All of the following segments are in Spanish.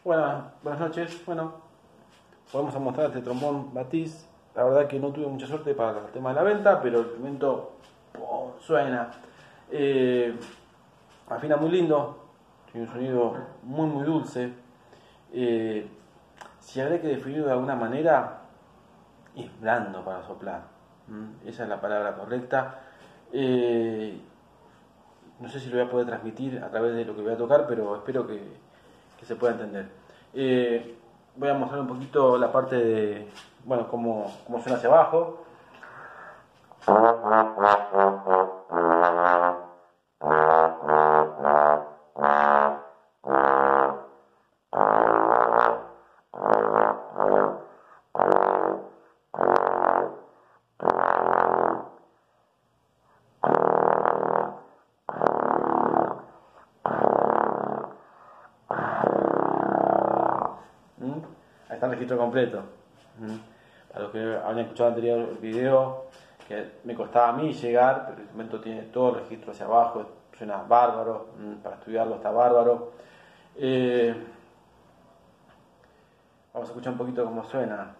Buenas noches. Bueno, podemos mostrar este trombón Batiz. La verdad que no tuve mucha suerte para el tema de la venta, pero el instrumento suena. Afina muy lindo, tiene un sonido muy dulce. Si habría que definirlo de alguna manera, es blando para soplar. Esa es la palabra correcta. No sé si lo voy a poder transmitir a través de lo que voy a tocar, pero espero que se pueda entender. Voy a mostrar un poquito la parte de, bueno, cómo suena hacia abajo. Ahí está el registro completo. Para los que habían escuchado anterior el video, que me costaba a mí llegar, pero el instrumento tiene todo el registro hacia abajo, suena bárbaro, para estudiarlo está bárbaro. Vamos a escuchar un poquito cómo suena.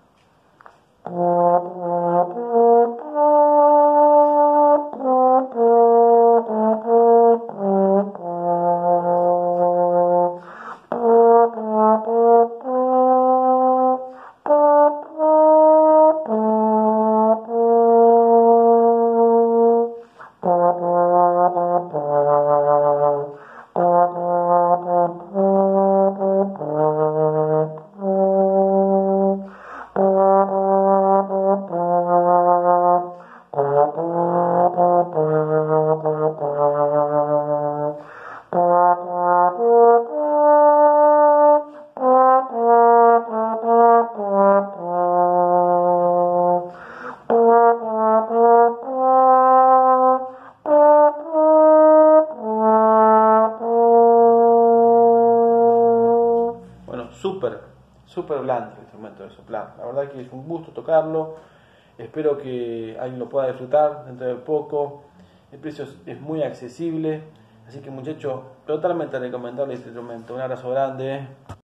Bueno, súper blando el instrumento de soplar. La verdad que es un gusto tocarlo. Espero que alguien lo pueda disfrutar dentro de poco. El precio es muy accesible. Así que muchachos, totalmente recomendable este instrumento. Un abrazo grande.